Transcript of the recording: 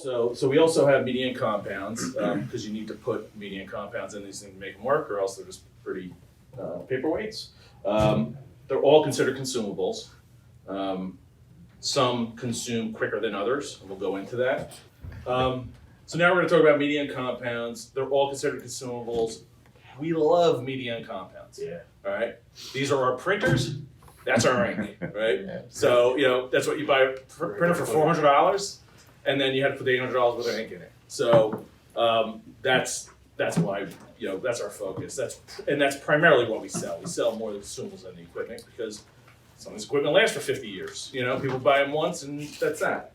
So we also have median compounds, because you need to put median compounds in these things to make them work, or else they're just pretty paperweights. They're all considered consumables. Some consume quicker than others, and we'll go into that. So now we're going to talk about median compounds. They're all considered consumables. We love median compounds. Yeah. All right. These are our printers. That's our ink, right? So that's what you buy a printer for $400, and then you have to put $800 worth of ink in it. So that's why that's our focus. That's primarily what we sell. We sell more the consumables than the equipment because some of this equipment lasts for 50 years. People buy them once and that's that.